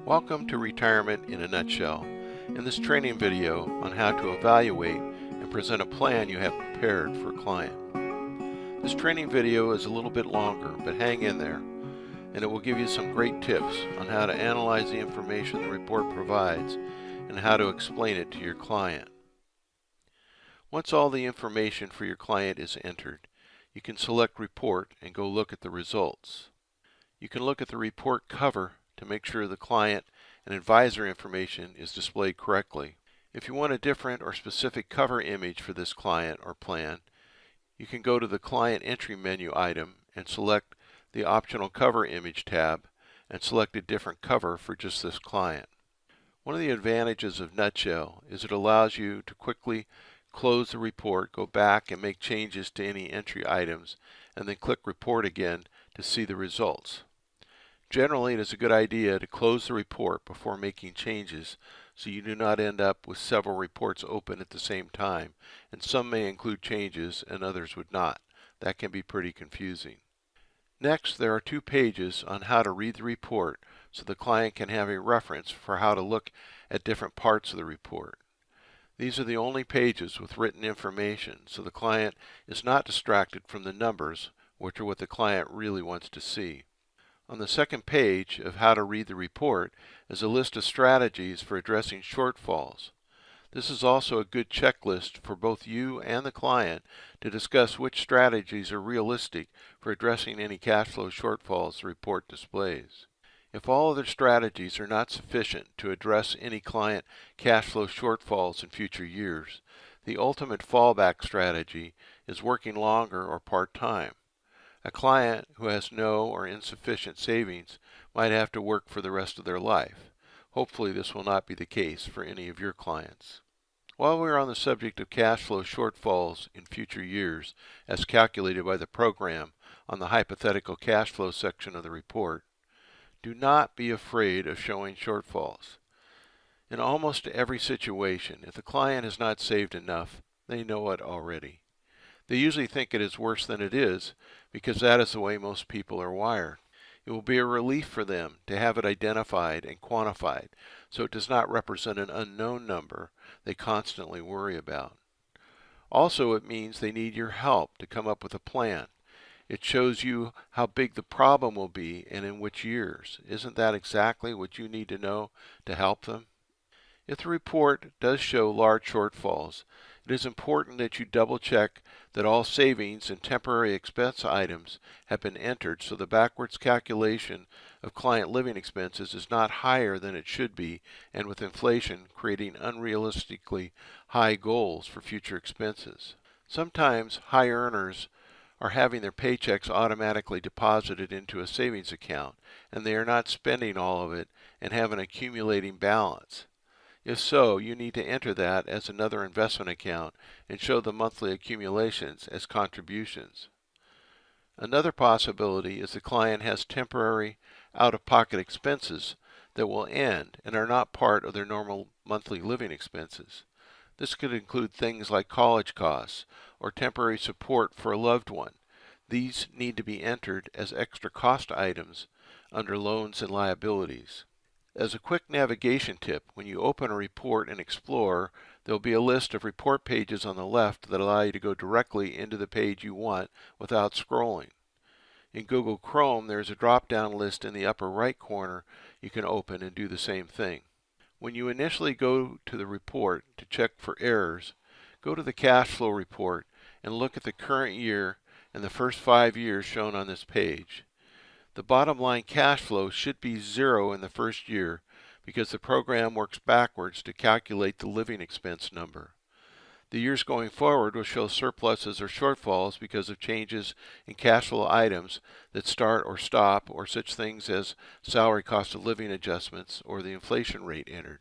Welcome to Retirement in a Nutshell. In this training video on how to evaluate and present a plan you have prepared for a client. This training video is a little bit longer, but hang in there, and it will give you some great tips on how to analyze the information the report provides and how to explain it to your client. Once all the information for your client is entered, you can select Report and go look at the results. You can look at the report cover to make sure the client and advisor information is displayed correctly. If you want a different or specific cover image for this client or plan, you can go to the Client Entry menu item and select the Optional Cover Image tab and select a different cover for just this client. One of the advantages of Nutshell is it allows you to quickly close the report, go back and make changes to any entry items, and then click Report again to see the results. Generally, it is a good idea to close the report before making changes so you do not end up with several reports open at the same time, and some may include changes and others would not. That can be pretty confusing. Next, there are 2 pages on how to read the report so the client can have a reference for how to look at different parts of the report. These are the only pages with written information, so the client is not distracted from the numbers, which are what the client really wants to see. On the second page of how to read the report is a list of strategies for addressing shortfalls. This is also a good checklist for both you and the client to discuss which strategies are realistic for addressing any cash flow shortfalls the report displays. If all other strategies are not sufficient to address any client cash flow shortfalls in future years, the ultimate fallback strategy is working longer or part-time. A client who has no or insufficient savings might have to work for the rest of their life. Hopefully this will not be the case for any of your clients. While we are on the subject of cash flow shortfalls in future years, as calculated by the program on the hypothetical cash flow section of the report, do not be afraid of showing shortfalls. In almost every situation, if the client has not saved enough, they know it already. They usually think it is worse than it is because that is the way most people are wired. It will be a relief for them to have it identified and quantified so it does not represent an unknown number they constantly worry about. Also, it means they need your help to come up with a plan. It shows you how big the problem will be and in which years. Isn't that exactly what you need to know to help them? If the report does show large shortfalls, it is important that you double-check that all savings and temporary expense items have been entered so the backwards calculation of client living expenses is not higher than it should be, and with inflation creating unrealistically high goals for future expenses. Sometimes high earners are having their paychecks automatically deposited into a savings account, and they are not spending all of it and have an accumulating balance. If so, you need to enter that as another investment account and show the monthly accumulations as contributions. Another possibility is the client has temporary out-of-pocket expenses that will end and are not part of their normal monthly living expenses. This could include things like college costs or temporary support for a loved one. These need to be entered as extra cost items under loans and liabilities. As a quick navigation tip, when you open a report in Explorer, there will be a list of report pages on the left that allow you to go directly into the page you want without scrolling. In Google Chrome, there is a drop-down list in the upper right corner you can open and do the same thing. When you initially go to the report to check for errors, go to the cash flow report and look at the current year and the first 5 years shown on this page. The bottom line cash flow should be 0 in the first year because the program works backwards to calculate the living expense number. The years going forward will show surpluses or shortfalls because of changes in cash flow items that start or stop, or such things as salary cost of living adjustments or the inflation rate entered.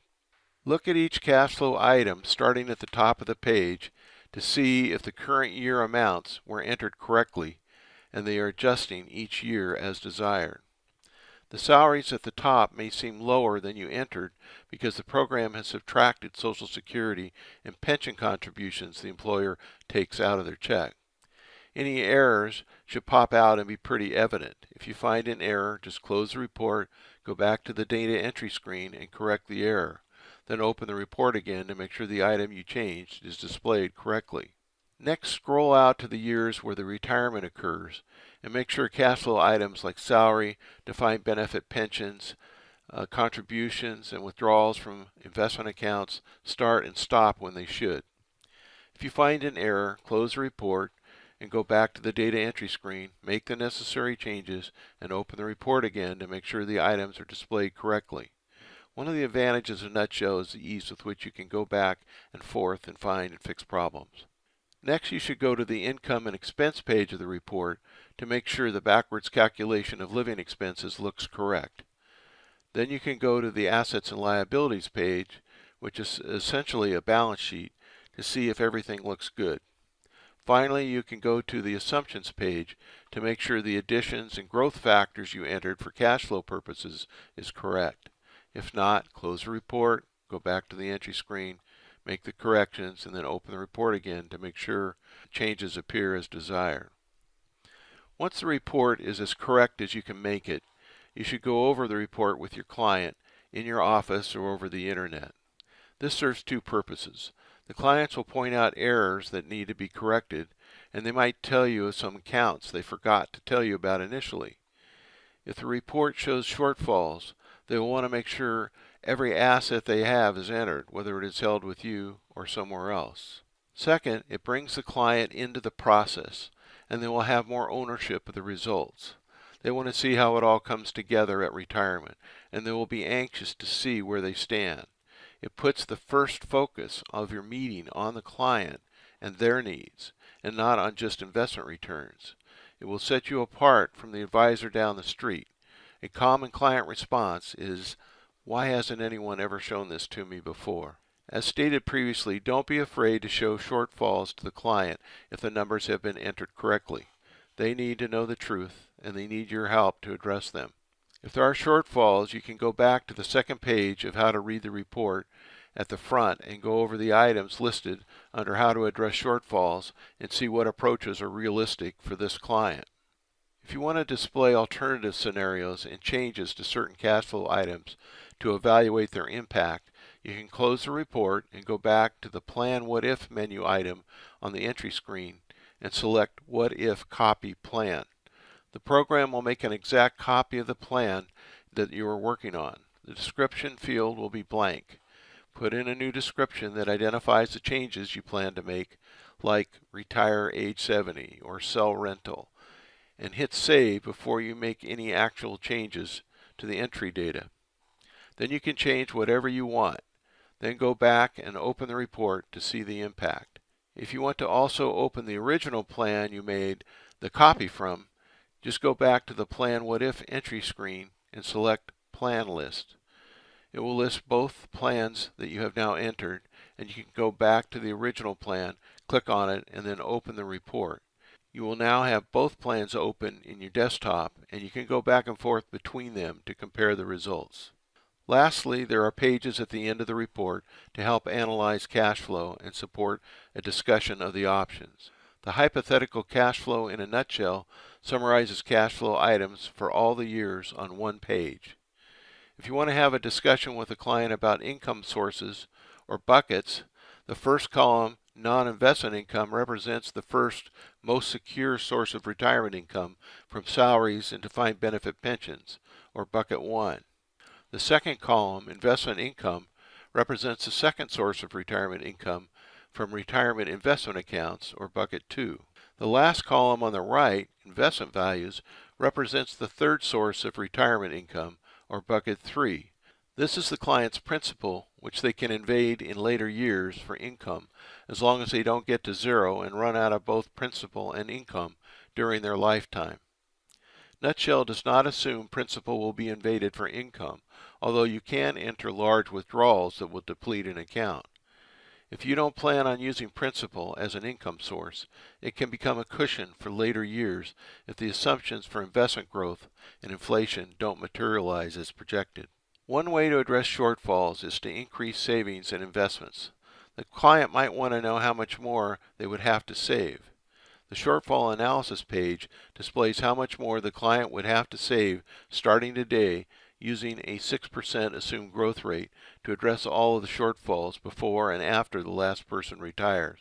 Look at each cash flow item starting at the top of the page to see if the current year amounts were entered correctly and they are adjusting each year as desired. The salaries at the top may seem lower than you entered because the program has subtracted Social Security and pension contributions the employer takes out of their check. Any errors should pop out and be pretty evident. If you find an error, just close the report, go back to the data entry screen and correct the error. Then open the report again to make sure the item you changed is displayed correctly. Next, scroll out to the years where the retirement occurs and make sure cash flow items like salary, defined benefit pensions, contributions, and withdrawals from investment accounts start and stop when they should. If you find an error, close the report and go back to the data entry screen, make the necessary changes, and open the report again to make sure the items are displayed correctly. One of the advantages of Nutshell is the ease with which you can go back and forth and find and fix problems. Next, you should go to the income and expense page of the report to make sure the backwards calculation of living expenses looks correct. Then you can go to the assets and liabilities page, which is essentially a balance sheet, to see if everything looks good. Finally, you can go to the assumptions page to make sure the additions and growth factors you entered for cash flow purposes is correct. If not, close the report, go back to the entry screen, make the corrections, and then open the report again to make sure changes appear as desired. Once the report is as correct as you can make it, you should go over the report with your client in your office or over the internet. This serves two purposes. The clients will point out errors that need to be corrected, and they might tell you of some accounts they forgot to tell you about initially. If the report shows shortfalls, they will want to make sure every asset they have is entered, whether it is held with you or somewhere else. Second, it brings the client into the process, and they will have more ownership of the results. They want to see how it all comes together at retirement, and they will be anxious to see where they stand. It puts the first focus of your meeting on the client and their needs, and not on just investment returns. It will set you apart from the advisor down the street. A common client response is, "Why hasn't anyone ever shown this to me before?" As stated previously, don't be afraid to show shortfalls to the client if the numbers have been entered correctly. They need to know the truth, and they need your help to address them. If there are shortfalls, you can go back to the second page of how to read the report at the front and go over the items listed under how to address shortfalls and see what approaches are realistic for this client. If you want to display alternative scenarios and changes to certain cash flow items to evaluate their impact, you can close the report and go back to the Plan What If menu item on the entry screen and select What If Copy Plan. The program will make an exact copy of the plan that you are working on. The description field will be blank. Put in a new description that identifies the changes you plan to make, like retire age 70 or sell rental, and hit save before you make any actual changes to the entry data. Then you can change whatever you want. Then go back and open the report to see the impact. If you want to also open the original plan you made the copy from, just go back to the Plan What If entry screen and select Plan List. It will list both plans that you have now entered, and you can go back to the original plan, click on it, and then open the report. You will now have both plans open in your desktop, and you can go back and forth between them to compare the results. Lastly, there are pages at the end of the report to help analyze cash flow and support a discussion of the options. The Hypothetical Cash Flow in a Nutshell summarizes cash flow items for all the years on one page. If you want to have a discussion with a client about income sources or buckets, the first column, non-investment income, represents the first most secure source of retirement income from salaries and defined benefit pensions, or bucket 1. The second column, investment income, represents the second source of retirement income from retirement investment accounts, or bucket 2. The last column on the right, investment values, represents the third source of retirement income, or bucket 3. This is the client's principal, which they can invade in later years for income, as long as they don't get to zero and run out of both principal and income during their lifetime. Nutshell does not assume principal will be invaded for income, although you can enter large withdrawals that will deplete an account. If you don't plan on using principal as an income source, it can become a cushion for later years if the assumptions for investment growth and inflation don't materialize as projected. One way to address shortfalls is to increase savings and investments. The client might want to know how much more they would have to save. The Shortfall Analysis page displays how much more the client would have to save starting today using a 6% assumed growth rate to address all of the shortfalls before and after the last person retires.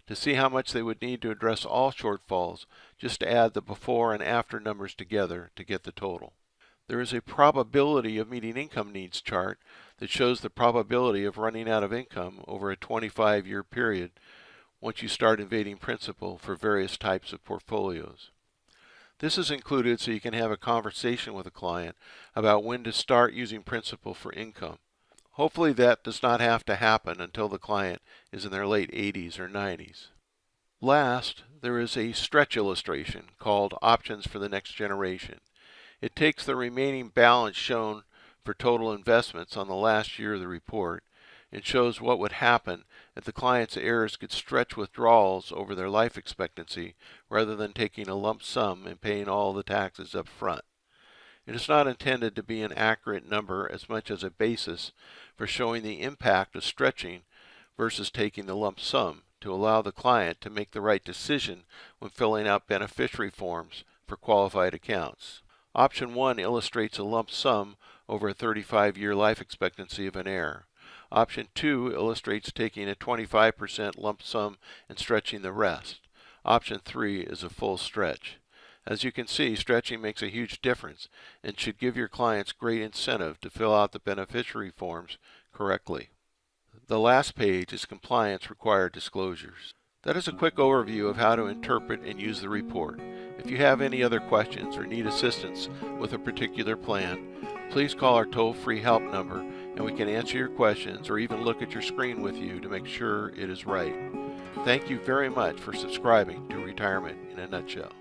To see how much they would need to address all shortfalls, just add the before and after numbers together to get the total. There is a probability of meeting income needs chart that shows the probability of running out of income over a 25-year period once you start evading principal for various types of portfolios. This is included so you can have a conversation with a client about when to start using principal for income. Hopefully that does not have to happen until the client is in their late 80s or 90s. Last, there is a stretch illustration called Options for the Next Generation. It takes the remaining balance shown for total investments on the last year of the report and shows what would happen if the client's heirs could stretch withdrawals over their life expectancy rather than taking a lump sum and paying all the taxes up front. It is not intended to be an accurate number as much as a basis for showing the impact of stretching versus taking the lump sum to allow the client to make the right decision when filling out beneficiary forms for qualified accounts. Option 1 illustrates a lump sum over a 35-year life expectancy of an heir. Option 2 illustrates taking a 25% lump sum and stretching the rest. Option 3 is a full stretch. As you can see, stretching makes a huge difference and should give your clients great incentive to fill out the beneficiary forms correctly. The last page is compliance required disclosures. That is a quick overview of how to interpret and use the report. If you have any other questions or need assistance with a particular plan, please call our toll-free help number and we can answer your questions or even look at your screen with you to make sure it is right. Thank you very much for subscribing to Retirement in a Nutshell.